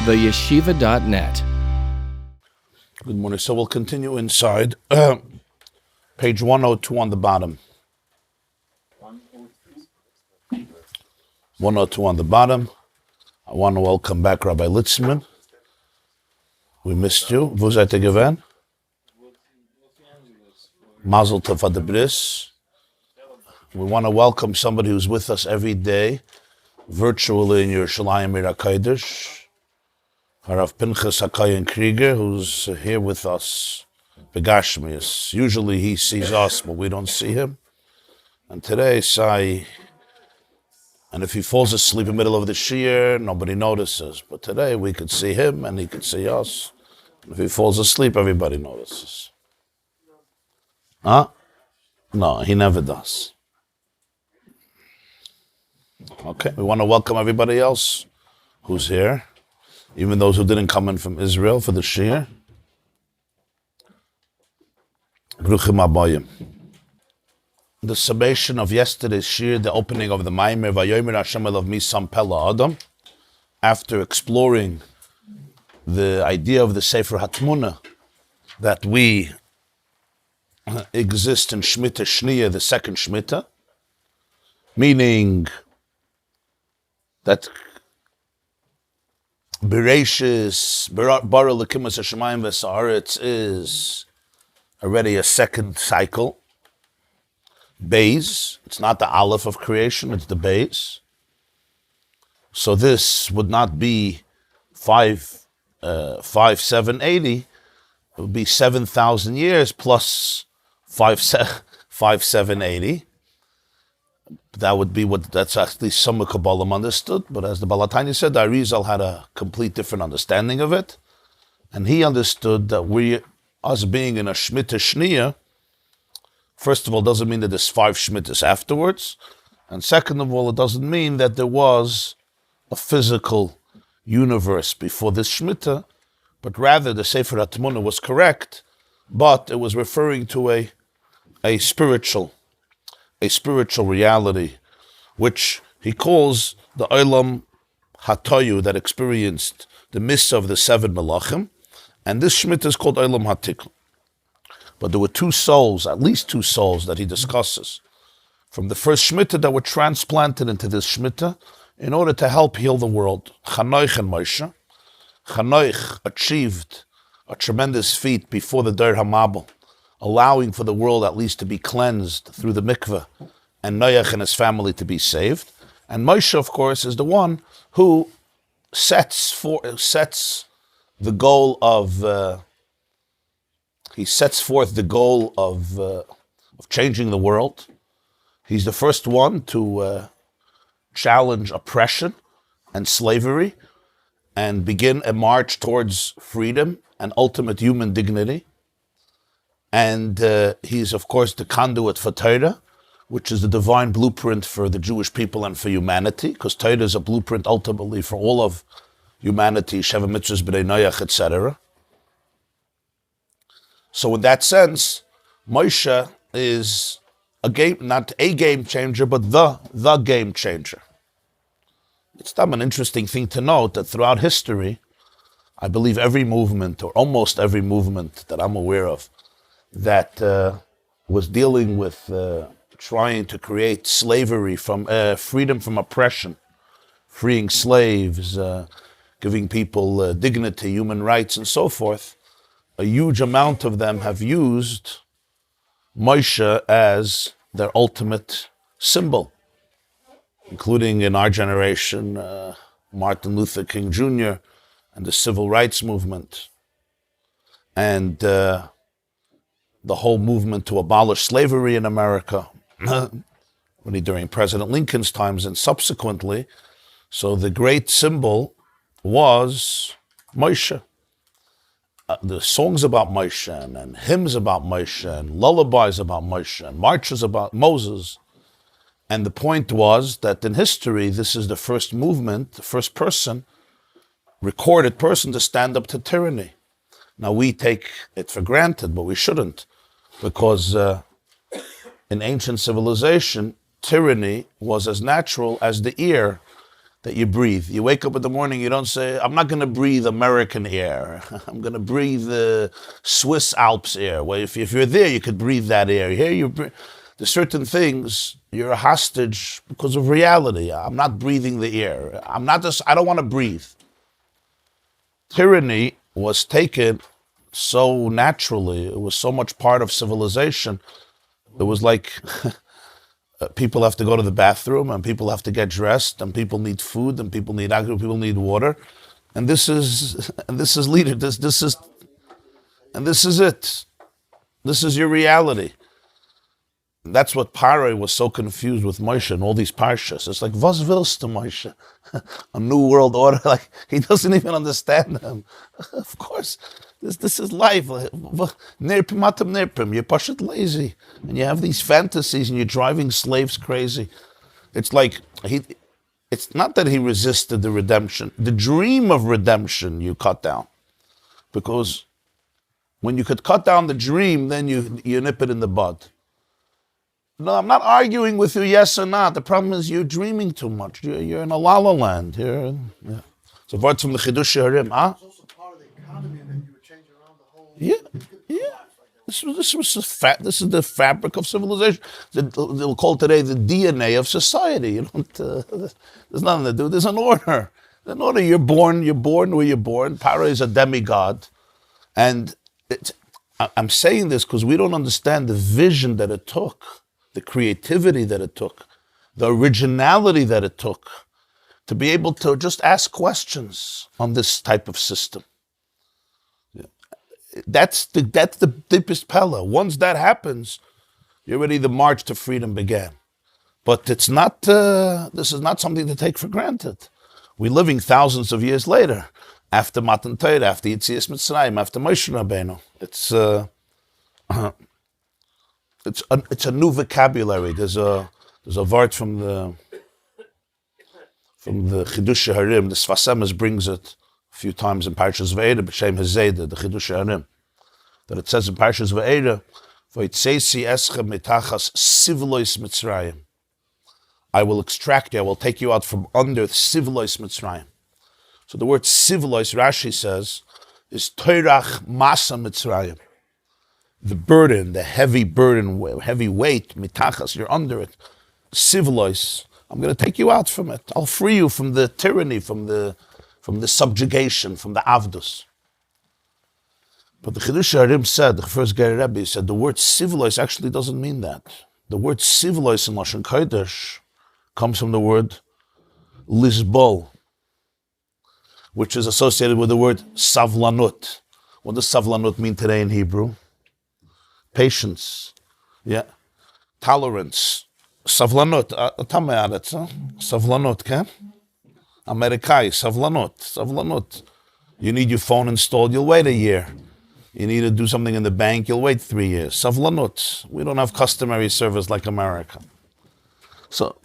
theyeshiva.net. Good morning. So we'll continue inside. Page 102 on the bottom. 102 on the bottom. I want to welcome back Rabbi Litzman. We missed you. Wo seid ihr gewesen? Mazel tov ad bris. We want to welcome somebody who's with us every day, virtually in Yerushalayim Ir HaKodesh. Harav Pinchas HaKayin Krieger, who's here with us. Begashmius. Usually he sees us, but we don't see him. And today, and if he falls asleep in the middle of the shiur, nobody notices. But today we could see him and he could see us. And if he falls asleep, everybody notices. Huh? No, he never does. Okay, we want to welcome everybody else who's here, even those who didn't come in from Israel for the shiur. Bruchim Abayim. The summation of yesterday's shiur, the opening of the Maimer, Vayomer Hashem Elav Misam Pela Adam, after exploring the idea of the Sefer Hatmuna, that we exist in shmita shniya, the second shmita, meaning that Bereshis, Bara Lekimas Hashemayim V'Sa'aretz is already a second cycle. Beis, it's not the Aleph of creation, it's the Beis. So this would not be 780, it would be 7,000 years plus 780. That would be that's actually some Kabbalah understood, but as the Balatani said, the Arizal had a complete different understanding of it, and he understood that us being in a shmita shniya, first of all, doesn't mean that there's 5 shmitas afterwards. And second of all, it doesn't mean that there was a physical universe before this shmita, but rather the Sefer HaTmuna was correct, but it was referring to a spiritual reality, which he calls the Olam Hatoyu, that experienced the miss of the 7 Melachim, and this shmita is called Olam Hatikun. But there were 2 souls, at least 2 souls, that he discusses from the first shmita that were transplanted into this shmita in order to help heal the world. Chanoich and Moshe. Chanoich achieved a tremendous feat before the Der HaMabel, allowing for the world at least to be cleansed through the mikveh, and Noach and his family to be saved. And Moshe, of course, is the one who sets the goal of He sets forth the goal of changing the world. He's the first one to challenge oppression and slavery and begin a march towards freedom and ultimate human dignity. And he's, of course, the conduit for Torah, which is the divine blueprint for the Jewish people and for humanity, because Torah is a blueprint ultimately for all of humanity, Sheva Mitzvahs, B'nai Noach, etc. So in that sense, Moshe is not a game changer, but the game changer. It's an interesting thing to note that throughout history, I believe every movement, or almost every movement that I'm aware of, that was dealing with trying to create slavery from freedom from oppression, freeing slaves, giving people dignity, human rights, and so forth, a huge amount of them have used Moshe as their ultimate symbol, including in our generation, Martin Luther King Jr. and the civil rights movement, and the whole movement to abolish slavery in America, during President Lincoln's times and subsequently. So the great symbol was Moshe. The songs about Moshe and hymns about Moshe and lullabies about Moshe and marches about Moses. And the point was that in history, this is the first movement, the first recorded person to stand up to tyranny. Now we take it for granted, but we shouldn't, because in ancient civilization, tyranny was as natural as the ear that you breathe. You wake up in the morning, you don't say, I'm not going to breathe American air. I'm going to breathe the Swiss Alps air. Well, if you're there, you could breathe that air. Here, there's certain things, you're a hostage because of reality. I'm not breathing the air. I don't want to breathe. Tyranny was taken so naturally. It was so much part of civilization. It was like people have to go to the bathroom, and people have to get dressed, and people need food, and people need agriculture, people need water, and this is leader. This is it. This is your reality. And that's what Paro was so confused with Moshe and all these Parshas. It's like, was willst du, Moshe? A new world order. Like, he doesn't even understand them. Of course, this is life. Nirpim atam nirpim. You're pashut lazy, and you have these fantasies, and you're driving slaves crazy. It's like it's not that he resisted the redemption. The dream of redemption you cut down, because when you could cut down the dream, then you nip it in the bud. No, I'm not arguing with you, yes or not. The problem is you're dreaming too much. You're in a la-la land. So words from the Chidush Harim, huh? It's also part of the economy that you would change around the whole. Yeah. This is the fabric of civilization. They'll call today the DNA of society. You don't. There's nothing to do. There's an order. There's an order. You're born where you're born. Para is a demigod, and I'm saying this because we don't understand the vision that it took. The creativity that it took, the originality that it took to be able to just ask questions on this type of system. That's the deepest pella. Once that happens, the march to freedom began. But it's not. This is not something to take for granted. We're living thousands of years later, after Matan Torah, after Yetzias Mitzrayim, after Moshe Rabbeinu. It's a new vocabulary. There's a word from the Chidush Harim. The Sfas Emes brings it a few times in Parshas Ve'era, b'shem Hazeda, the Chidush Harim, that it says in Parshas Ve'era, "V'yitzesi eschem mitachas sivlois Mitzrayim." I will extract you. I will take you out from under sivlois Mitzrayim. So the word sivlois, Rashi says, is toirach masa Mitzrayim. The burden, the heavy burden, heavy weight, mitachas, you're under it. Sivlois, I'm going to take you out from it. I'll free you from the tyranny, from the subjugation, from the avdus. But the Chidush Harim said, the first Ger Rabbi said, the word sivlois actually doesn't mean that. The word sivlois in Lashon Kodesh comes from the word lisbol, which is associated with the word savlanut. What does savlanut mean today in Hebrew? Patience, tolerance, savlanut. Savlanut, okay? Amerikai, savlanut. You need your phone installed, you'll wait a year. You need to do something in the bank, you'll wait 3 years. Savlanut. We don't have customary service like America. So,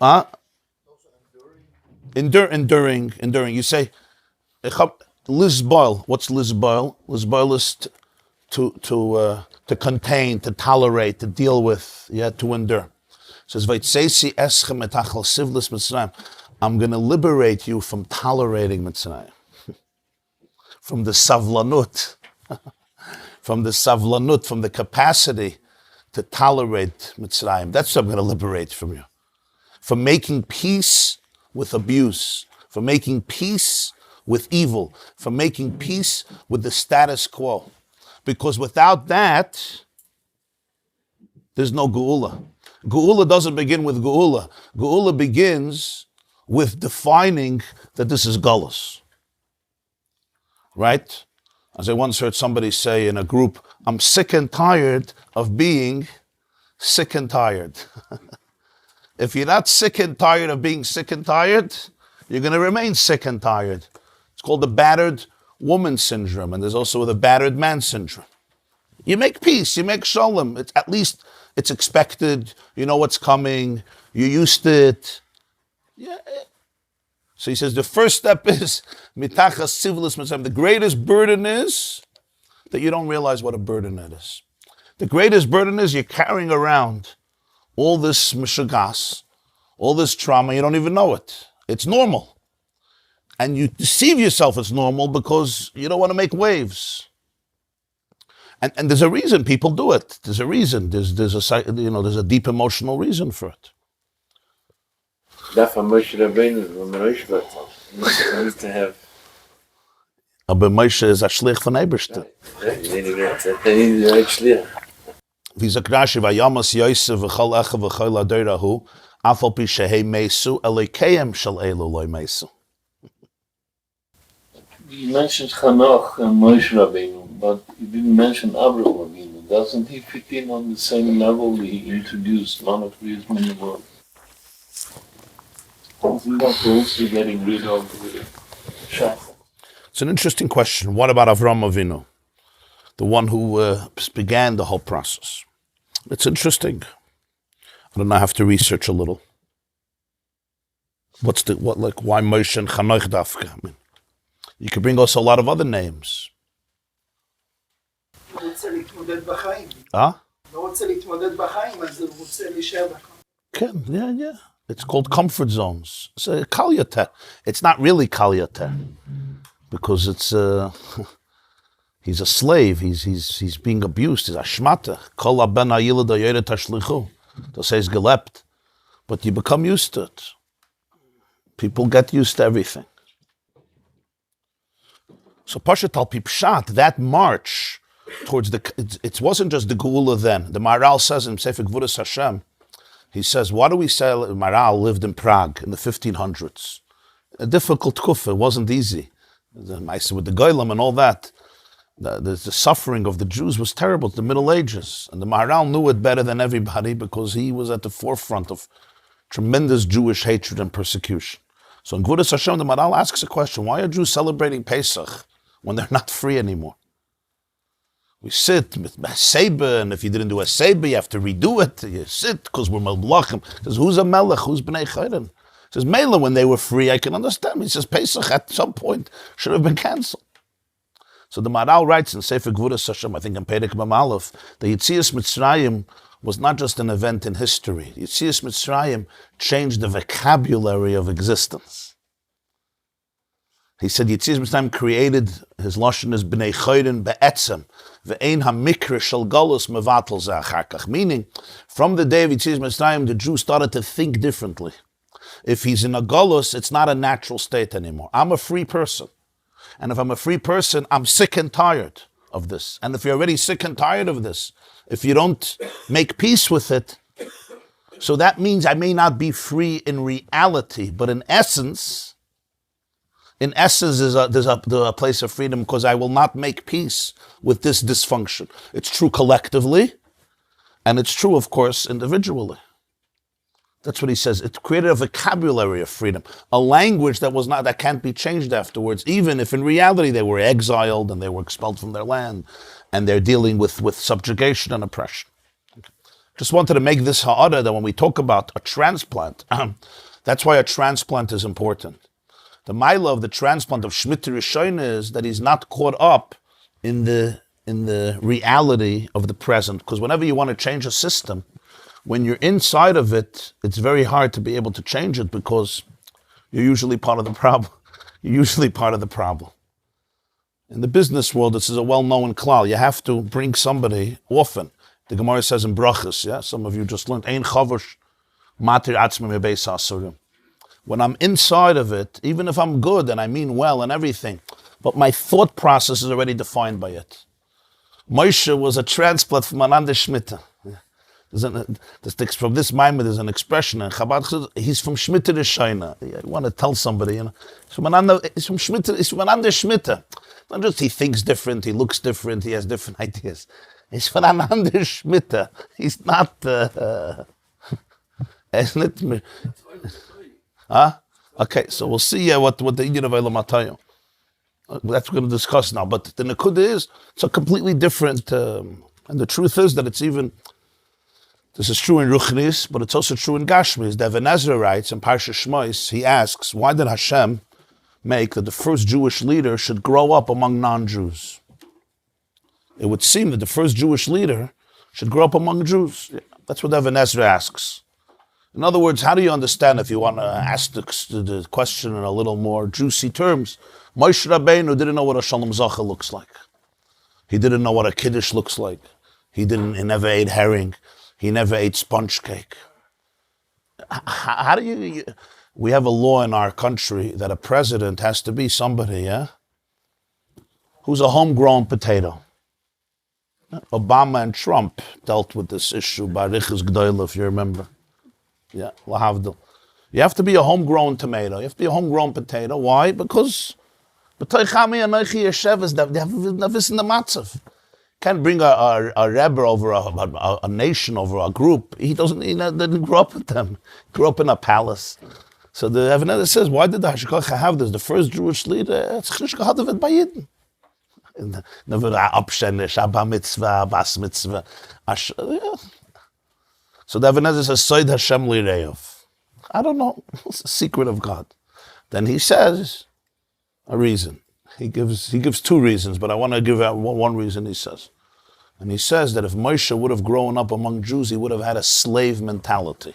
enduring. You say, lisboil. What's lisboil? Lisboil is to contain, to tolerate, to deal with, to endure. It says, I'm going to liberate you from tolerating Mitzrayim. From the savlanut. From the capacity to tolerate Mitzrayim. That's what I'm going to liberate from you. From making peace with abuse. From making peace with evil. From making peace with the status quo. Because without that, there's no Geula. Geula doesn't begin with Geula. Geula begins with defining that this is Gullus. Right? As I once heard somebody say in a group, I'm sick and tired of being sick and tired. If you're not sick and tired of being sick and tired, you're going to remain sick and tired. It's called the battered woman syndrome, and there's also the battered man syndrome. You make peace, you make shalom. At least it's expected. You know what's coming. You're used to it. Yeah. So he says the first step is mitachas sivlos mitzrayim. The greatest burden is that you don't realize what a burden it is. The greatest burden is you're carrying around all this mishagas, all this trauma. You don't even know it. It's normal. And you deceive yourself it's normal because you don't want to make waves. And there's a reason people do it. There's a reason. There's a deep emotional reason for it. Jaffe Moshe Rabbeinu used to have. Aber Moshe is a shlich von Eberste. You need the right shlich. V'zak Rashi v'yamas Yosef v'chol echa v'chol adorahu afal pi shehei meisu elokeim shel elu loy meisu. You mentioned Hanoch and Moshe Rabbeinu, but you didn't mention Avraham Avinu. Doesn't he fit in on the same level he introduced monotheism in the world? Isn't that also getting rid of the shackle? It's an interesting question. What about Avraham Avinu, the one who began the whole process? It's interesting. I don't know. I have to research a little. Why Moshe and Hanoch Dafka? I mean, you could bring us a lot of other names. Huh? Yeah. It's called comfort zones. It's a kalyata. It's not really kalyata because it's he's a slave. He's being abused. He's a shmita. Kol ben ha'yilad ha'yoret ha'shlichu. That says gelept. But you become used to it. People get used to everything. So Pashat al Pipshat, that march towards it wasn't just the Geula then. The Maharal says in Sefer Gvuras Hashem, he says, what do we say? Maharal lived in Prague in the 1500s. A difficult kufa, it wasn't easy. With the Goyim and all that. The suffering of the Jews was terrible, the Middle Ages. And the Maharal knew it better than everybody because he was at the forefront of tremendous Jewish hatred and persecution. So in Gvuras Hashem, the Maharal asks a question, why are Jews celebrating Pesach when they're not free anymore? We sit with Seba, and if you didn't do a Seba, you have to redo it. You sit because we're Melblachim. He says, who's a Melech? Who's Bnei Chayrin? He says, Mela, when they were free, I can understand. He says, Pesach at some point should have been cancelled. So the Maharal writes in Sefer Gvuras Hashem, I think in Perek Mem Aleph, the Yetzias Mitzrayim was not just an event in history. Yetzias Mitzrayim changed the vocabulary of existence. He said Yetzias Mitzrayim created, his lashon is b'nei chayrin be'etzem, ve'ein ha'mikra shel galus mevatel ze achar kach. Meaning, from the day of Yetzias Mitzrayim, the Jew started to think differently. If he's in a galus, it's not a natural state anymore. I'm a free person. And if I'm a free person, I'm sick and tired of this. And if you're already sick and tired of this, if you don't make peace with it, so that means I may not be free in reality, but in essence there's a place of freedom because I will not make peace with this dysfunction. It's true collectively, and it's true, of course, individually. That's what he says. It created a vocabulary of freedom, a language that can't be changed afterwards, even if in reality they were exiled and they were expelled from their land, and they're dealing with subjugation and oppression. Just wanted to make this ha'ara that when we talk about a transplant, that's why a transplant is important. The mila of the transplant of shmita rishona is that he's not caught up in the reality of the present. Because whenever you want to change a system, when you're inside of it, it's very hard to be able to change it because you're usually part of the problem. You're usually part of the problem. In the business world, this is a well-known klal. You have to bring somebody often. The Gemara says in Brachas, yeah, some of you just learned, Ein chavosh matir atzmim beis hasurim. When I'm inside of it, even if I'm good and I mean well and everything, but my thought process is already defined by it. Moshe was a transplant from an under shmita. From this Maimon, there's an expression in Chabad, he's from shmita rishona. I want to tell somebody, he's from an under shmita. Not just he thinks different, he looks different, he has different ideas. He's from an under shmita. He's not, huh? Okay, so we'll see what the Inyan of Eilam Atayu. That's what we're going to discuss now. But the Nekuda is, it's a completely different, and the truth is that it's even, this is true in Ruchnis, but it's also true in Gashmis. The Even Ezra writes in Parshas Shmois, he asks, why did Hashem make that the first Jewish leader should grow up among non-Jews? It would seem that the first Jewish leader should grow up among Jews. That's what Even Ezra asks. In other words, how do you understand, if you want to ask the question in a little more juicy terms, Moshe Rabbeinu didn't know what a Shalom Zacha looks like. He didn't know what a Kiddush looks like. He never ate herring. He never ate sponge cake. How do you... We have a law in our country that a president has to be somebody, who's a homegrown potato. Obama and Trump dealt with this issue by Riches Gdoil, if you remember. Yeah, lahavdil. You have to be a homegrown tomato. You have to be a homegrown potato. Why? Because they have this in the matzav. Can't bring a rebbe over a nation, over a group. He didn't grow up with them. He grew up in a palace. So the Ebenezer says, why did the Hashgacha have this? The first Jewish leader, it's Chishka Hadavid Bayidin. Never Abshenish, Abba Mitzvah, Bas Mitzvah. So the Ebenezer says, Soid Hashem Lireyev. I don't know. It's a secret of God. Then he says a reason. He gives two reasons, but I want to give out one reason he says. And he says that if Moshe would have grown up among Jews, he would have had a slave mentality.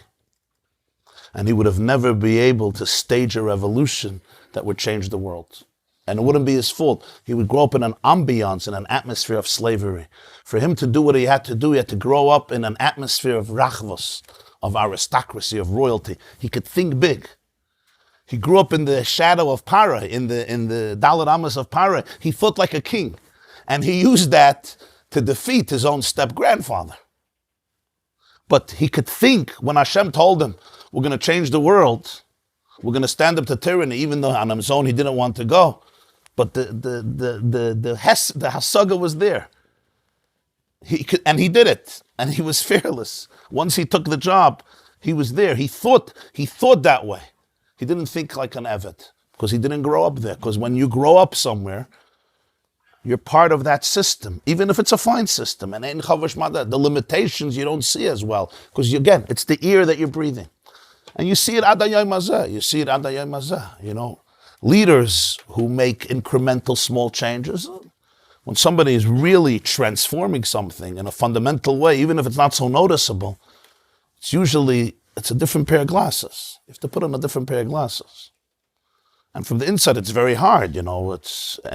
And he would have never be able to stage a revolution that would change the world. And it wouldn't be his fault. He would grow up in an ambiance, in an atmosphere of slavery. For him to do what he had to do, he had to grow up in an atmosphere of rachvos, of aristocracy, of royalty. He could think big. He grew up in the shadow of Parah, in the Dalet Amos of Parah. He fought like a king. And he used that to defeat his own step-grandfather. But he could think, when Hashem told him, we're going to change the world, we're going to stand up to tyranny, even though on his own he didn't want to go. But the hasaga was there. And he did it. And he was fearless. Once he took the job, he was there. He thought that way. He didn't think like an Evet, because he didn't grow up there. Because when you grow up somewhere, you're part of that system, even if it's a fine system. And the limitations you don't see as well. Because again, it's the ear that you're breathing. And you see it adayay mazah. You see it adayay mazah. Leaders who make incremental small changes. When somebody is really transforming something in a fundamental way, even if it's not so noticeable, it's a different pair of glasses. You have to put on a different pair of glasses. And from the inside, it's very hard, and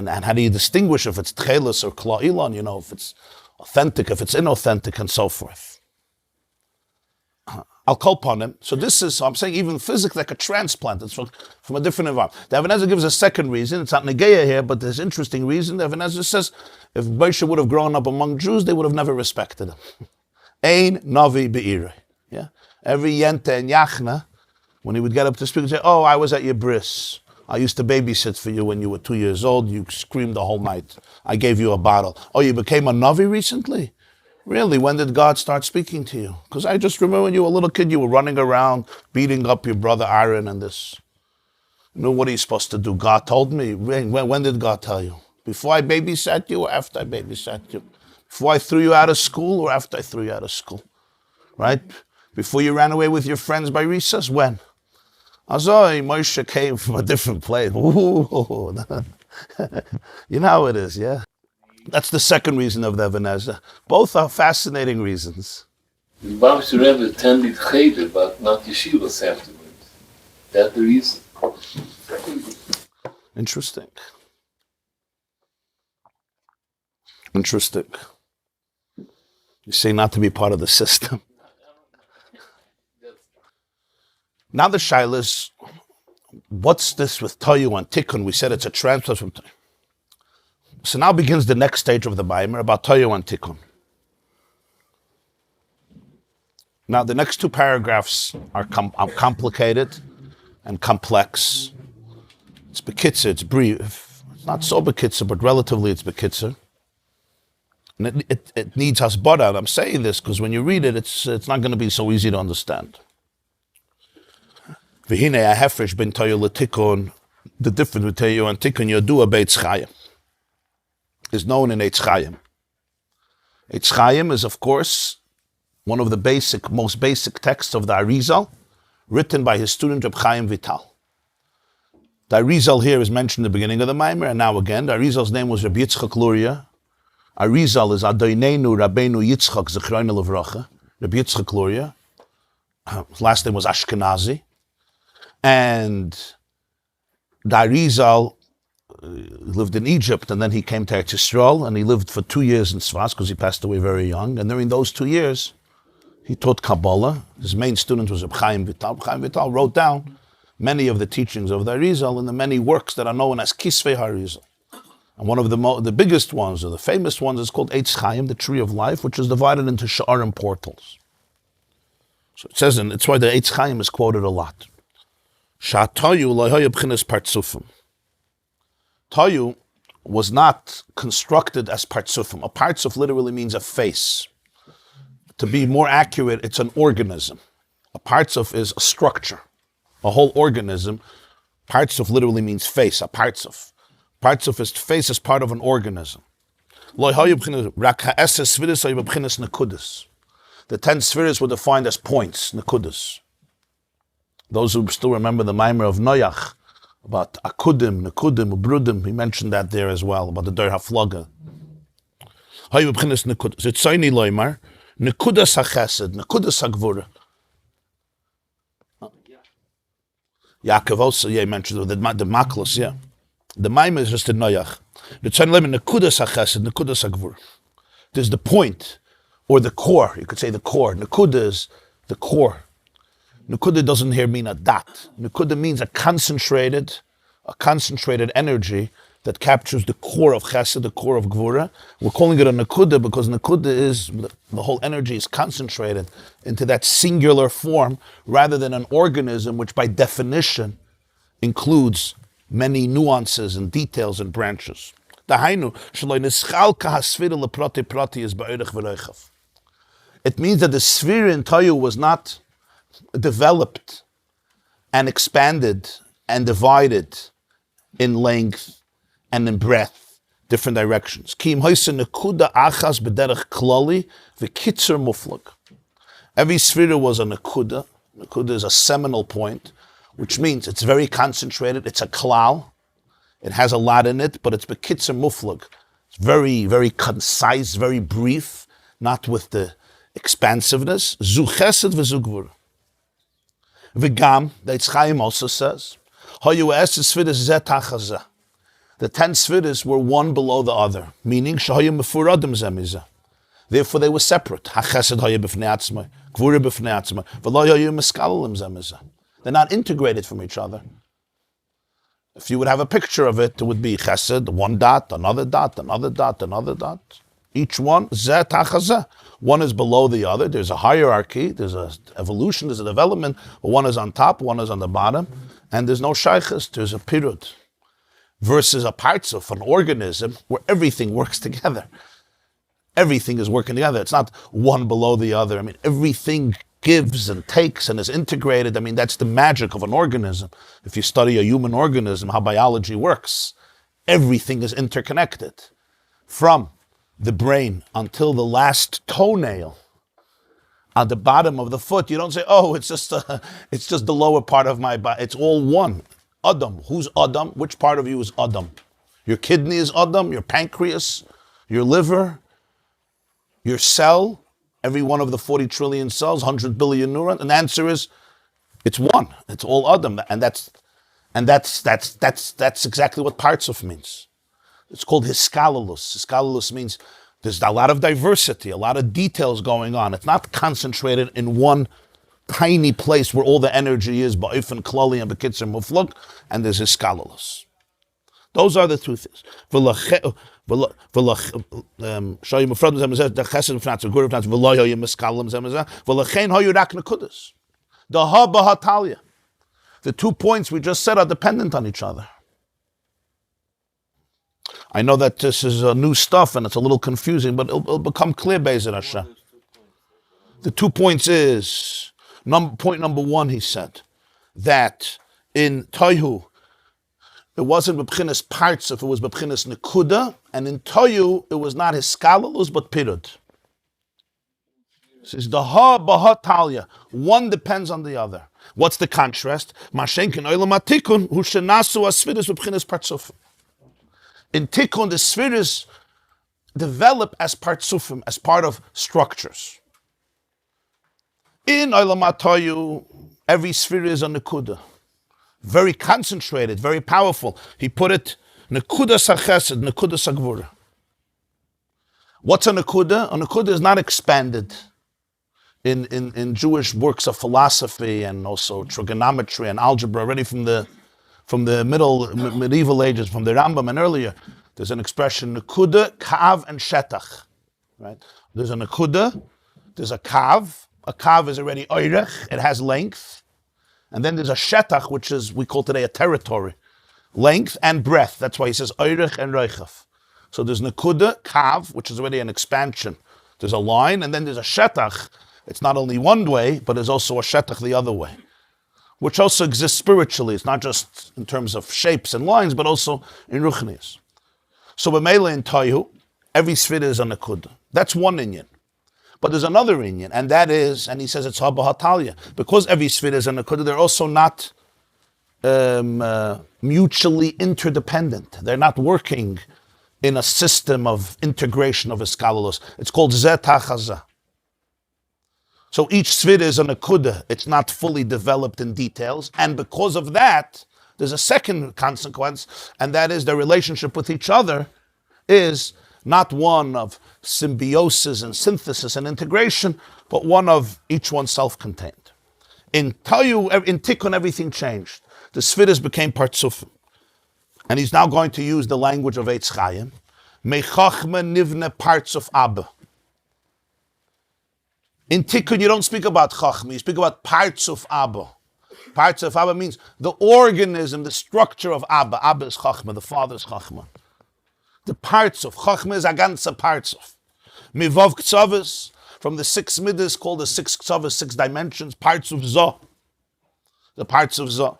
how do you distinguish if it's tchelis or kla'ilon, if it's authentic, if it's inauthentic, and so forth. I'll call upon him. So I'm saying even physically like a transplant. It's from a different environment. The Ebenezer gives a second reason. It's not Negeya here, but there's an interesting reason. The Ebenezer says, if Moshe would have grown up among Jews, they would have never respected him. Ein Navi Be'irei. Yeah? Every Yente and Yachna, when he would get up to speak, he'd say, oh, I was at your bris. I used to babysit for you when you were 2 years old. You screamed the whole night. I gave you a bottle. Oh, you became a Navi recently? Really, when did God start speaking to you? Because I just remember when you were a little kid, you were running around, beating up your brother Aaron and this. What are you supposed to do? God told me. When did God tell you? Before I babysat you or after I babysat you? Before I threw you out of school or after I threw you out of school? Right? Before you ran away with your friends by recess? When? Azoi, Moshe came from a different place. Ooh. You know how it is, yeah? That's the second reason of the Ebenezer. Both are fascinating reasons. The Bavsher Rebbe attended Cheder, but not yeshivas afterwards. That's the reason. Interesting. You say not to be part of the system. Now the shaila is, what's this with Toyu and Tikkun? We said it's a transfer from Toyu. So now begins the next stage of the Maimer about Toyu and Tikkun. Now the next two paragraphs are complicated and complex. It's bekitzer, it's brief. It's not so bekitzer, but relatively it's bekitzer. And it needs hasbara. I'm saying this because when you read it, it's not going to be so easy to understand. V'hinei ha'hefresh ben Toyu l'Tikkun, the difference between Toyu and Tikkun, Yodua be'Etz Chaim, is known in Etz Chaim. Etz Chaim is, of course, one of the most basic texts of the Arizal, written by his student Reb Chaim Vital. The Arizal here is mentioned in the beginning of the Maimer, and now again. The Arizal's name was Rabbi Yitzchak Luria. Arizal is Adonenu Rabbeinu Yitzchak Zechroinu Levracha, Rabbi Yitzchak Luria. his last name was Ashkenazi, and the Arizal lived in Egypt, and then he came to Etz Yisrael, and he lived for 2 years in Sfas because he passed away very young. And during those 2 years, he taught Kabbalah. His main student was Rabbi Chaim Vital. Chaim Vital wrote down many of the teachings of the Arizal in the many works that are known as Kisvei HaArizal. And one of the biggest ones, or the famous ones, is called Etz Chaim, the Tree of Life, which is divided into Sha'arim portals. So it says, and it's why the Etz Chaim is quoted a lot. Sha'atayu lo'hoya b'chinas partsufim. Tayu was not constructed as partsufim. A partsuf literally means a face. To be more accurate, it's an organism. A partsuf is a structure, a whole organism. Partsuf literally means face, a partsuf. Partsuf is face as part of an organism. The 10 spheres were defined as points, nekudas. Those who still remember the Maimer of Noach, about akudim, nekudim, ubrudim, he mentioned that there as well, about the Der HaFlaga. Zitzayni loymar, nekudas hachesed, nekudas hagvura. Yaakov also, yeah, he mentioned the maklos, yeah. The Maimer is just in Noach. Zitzayni loymar, nekudas hachesed, nekudas hagvura. There's the point, or the core, you could say the core. Nekuda is the core. Nekuda doesn't here mean a dot. Nekuda means a concentrated energy that captures the core of chesed, the core of gvura. We're calling it a nekuda because nekuda is, the whole energy is concentrated into that singular form rather than an organism which by definition includes many nuances and details and branches. It means that the sphere in Tayu was not developed and expanded and divided in length and in breadth, different directions. Every sphere was a nekuda. Nekuda is a seminal point, which means it's very concentrated. It's a klal. It has a lot in it, but it's bekitzer muflag. It's very, very concise, very brief, not with the expansiveness. Zu chesed v'zu gvura. V'gam, the Etz Chaim also says, the 10 Sefirot were one below the other, meaning therefore they were separate. They're not integrated from each other. If you would have a picture of it, it would be chesed, one dot, another dot, another dot, another dot. Each one, zeh tachazeh. One is below the other. There's a hierarchy, there's an evolution, there's a development. One is on top, one is on the bottom. And there's no shaykhis, there's a pirut. Versus a partsuf, an organism, where everything works together. Everything is working together. It's not one below the other. I mean, everything gives and takes and is integrated. I mean, that's the magic of an organism. If you study a human organism, how biology works, everything is interconnected. From the brain until the last toenail on the bottom of the foot. You don't say, oh, it's just the lower part of my body. It's all one. Adam. Who's Adam? Which part of you is Adam? Your kidney is Adam, your pancreas, your liver, your cell, every one of the 40 trillion cells, 100 billion neurons. And the answer is, it's one. It's all Adam. And that's exactly what partsuf means. It's called hiskalalus. Hiskalalus means there's a lot of diversity, a lot of details going on. It's not concentrated in one tiny place where all the energy is, ba'if and klali and bekitzer muflug, and there's hiskalalus. Those are the two things. The 2 points we just said are dependent on each other. I know that this is new stuff and it's a little confusing, but it'll become clear, Be'ezrat Hashem. The 2 points is, point number 1, he said, that in Tohu, it wasn't b'pchinas partsuf, it was b'pchinas nekuda, and in Tohu, it was not hiskalalus, but pirud. It says, the ha b'ha talya, one depends on the other. What's the contrast? Mashenkin oilam atikun, hu shenasu asvidus b'pchinas partsuf. In Tikkun, the spheres develop as partsufim, as part of structures. In Olam HaToyu, every Sefirah is a Nekuda. Very concentrated, very powerful. He put it, Nekuda Sachesed, Nekuda Sagvura. What's a Nekuda? A Nekuda is not expanded in Jewish works of philosophy and also trigonometry and algebra, already from the medieval ages, from the Rambam and earlier. There's an expression, Nekuda, Kav, and Shetach. Right? There's a Nekuda, there's a Kav. A Kav is already Oirech, it has length. And then there's a Shetach, which is, we call today a territory. Length and breadth. That's why he says Oirech and Reichav. So there's Nekuda, Kav, which is already an expansion. There's a line, and then there's a Shetach. It's not only one way, but there's also a Shetach the other way, which also exists spiritually. It's not just in terms of shapes and lines, but also in Ruchnius. So B'meila in Toyu, every Sefirah is a Nekuda. That's one inyan. But there's another inyan, and that is, and he says it's Haba Hatalia. Because every Sefirah is a Nekuda, they're also not mutually interdependent. They're not working in a system of integration of Iskalos. It's called Zeh Tachazah. So each Sefirah is a Nekuda. It's not fully developed in details. And because of that, there's a second consequence, and that is their relationship with each other is not one of symbiosis and synthesis and integration, but one of each one self-contained. In Tikkun, everything changed. The Sefirahs became partsufim. And he's now going to use the language of Etz Chaim. Mechachma nivne partsuf Abba. In Tikkun, you don't speak about Chachma, you speak about partsuf Abba. Partsuf Abba means the organism, the structure of Abba. Abba is Chachma, the father is Chachma. The partsuf, Chachma is a ganze partsuf. Mivov Ktsavis, from the 6 midas called the 6 Ktsavis, 6 dimensions, partsuf Zoh. The partsuf Zoh.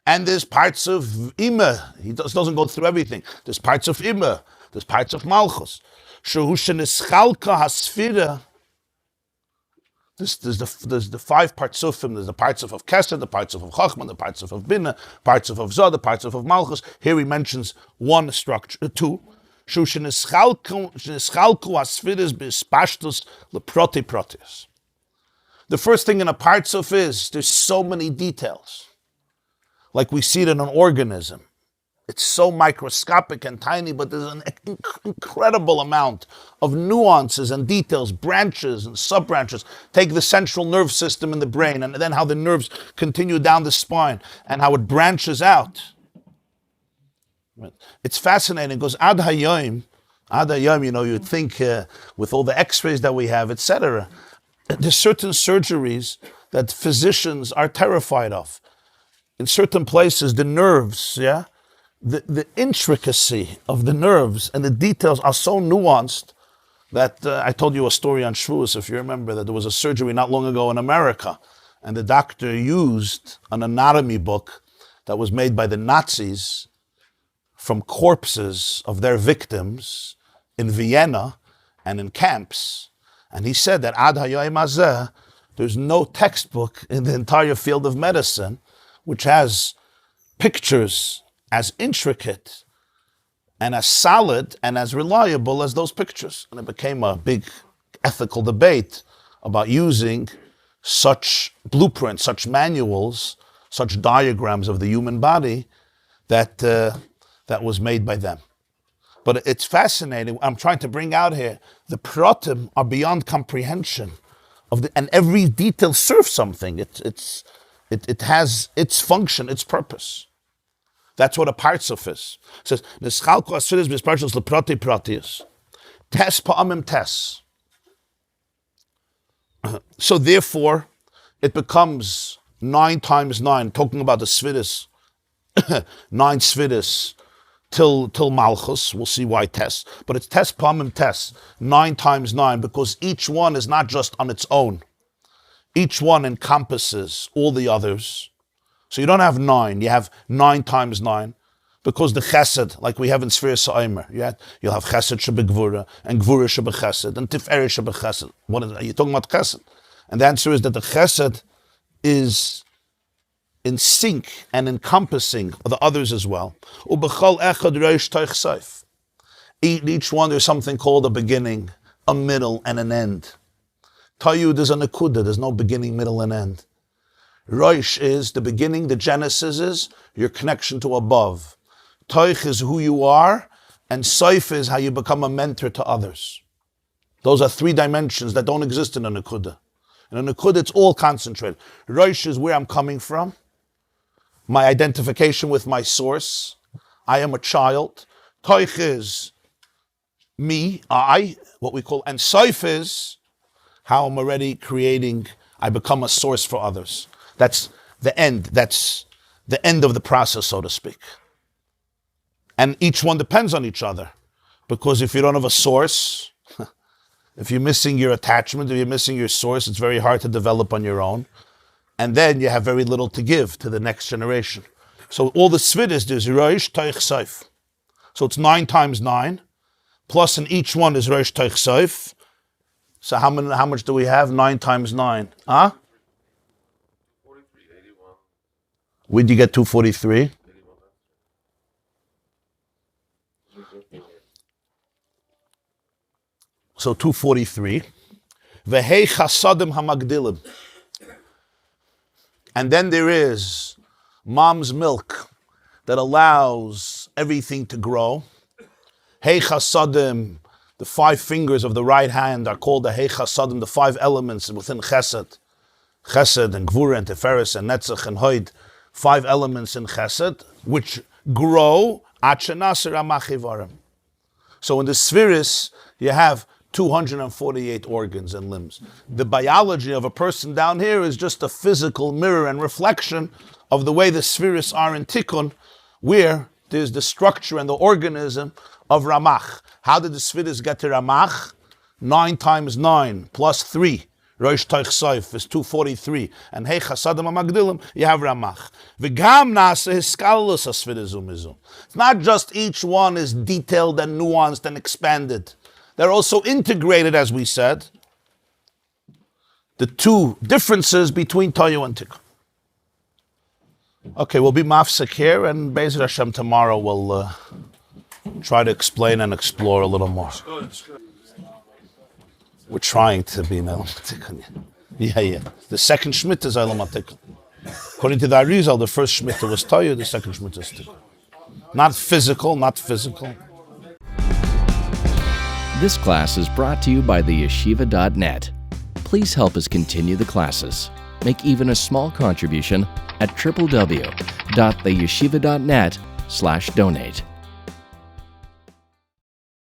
And there's parts of Ima. He doesn't go through everything. There's parts of Ima. There's parts of Malchus. Shehu sheneschalka hasfira. There's the 5 partsufim. There's the partsuf of Kesed, the partsuf of Chachman, the partsuf of Bina, partsuf of Zod, the partsuf of Malchus. Here he mentions one structure, 2. Shehu sheneschalku hasfiras bispashtus leproti protius. The first thing in a partsuf is there's so many details. Like we see it in an organism. It's so microscopic and tiny, but there's an incredible amount of nuances and details, branches and sub-branches. Take the central nerve system in the brain, and then how the nerves continue down the spine, and how it branches out. It's fascinating, because Ad Hayom, you'd think with all the x-rays that we have, etc., there's certain surgeries that physicians are terrified of. In certain places, the nerves, the intricacy of the nerves and the details are so nuanced that I told you a story on Shavuos, if you remember, that there was a surgery not long ago in America, and the doctor used an anatomy book that was made by the Nazis from corpses of their victims in Vienna and in camps. And he said that Ad Hayom Hazeh, there's no textbook in the entire field of medicine which has pictures as intricate and as solid and as reliable as those pictures. And it became a big ethical debate about using such blueprints, such manuals, such diagrams of the human body that was made by them. But it's fascinating. I'm trying to bring out here, the pratim are beyond comprehension and every detail serves something. It has its function, its purpose. That's what a partsuf is. It says, Neschalku asfiris b'sparshus leproti protius. Tes pa'amim tes. So therefore, it becomes 9 times 9, talking about the sfiris, 9 sfiris till Malchus. We'll see why tes. But it's tes pa'amim tes, 9 times 9, because each one is not just on its own. Each one encompasses all the others. So you don't have 9, you have 9 times 9, because the chesed, like we have in Sefirot Sa'omer, you'll have chesed shebegvura, and gvura shebechesed, and tiferet shebechesed. Are you talking about chesed? And the answer is that the chesed is in sync and encompassing the others as well. Ubechol echad reish toich seif. Each one there's something called a beginning, a middle, and an end. Tayud is a nekuda. There's no beginning, middle, and end. Rosh is the beginning, the genesis is your connection to above. Toich is who you are, and Soif is how you become a mentor to others. Those are 3 dimensions that don't exist in a nekuda. In a nekuda, it's all concentrated. Rosh is where I'm coming from, my identification with my source. I am a child. Toich is me, I, what we call, and Soif is how I'm already creating, I become a source for others. That's the end. That's the end of the process, so to speak. And each one depends on each other. Because if you don't have a source, if you're missing your attachment, if you're missing your source, it's very hard to develop on your own. And then you have very little to give to the next generation. So all the Sefirot, there's Rosh, Toich, Soif. So it's 9 times 9. Plus in each one is Rosh, Toich, Soif. So how much do we have? 9 times 9. Huh? 43, 81. Where did you get 243? So 243. Vehei chasadim hamagdilim. And then there is mom's milk that allows everything to grow. Hei chasadim, the 5 fingers of the right hand are called the Hei chasadim, the 5 elements within chesed. Chesed and gvura and teferes and netzach and hoid. 5 elements in chesed, which grow at shenaser amachivarim. So in the Sefirot, you have 248 organs and limbs. The biology of a person down here is just a physical mirror and reflection of the way the Sefirot are in Tikkun, where there's the structure and the organism of Ramach. How did the Sefirot get to Ramach? 9 times 9 plus 3. Rosh Toich Soif is 243. And Hei Chasadim HaMagdilim, you have Ramach. V'gam nasa hiskalus ha-Sefirot zumizum. It's not just each one is detailed and nuanced and expanded. They're also integrated, as we said, the 2 differences between Toyu and Tikkun. Okay, we'll be mafsek here, and Be'ezrat Hashem tomorrow we'll try to explain and explore a little more. We're trying to be in Elam Tikkun. Yeah. The second shmita is Elam Tikkun. According to the Arizal, the first shmita was Toyu, the second shmita is Tikkun. Not physical. This class is brought to you by theyeshiva.net. Please help us continue the classes. Make even a small contribution at www.theyeshiva.net/donate.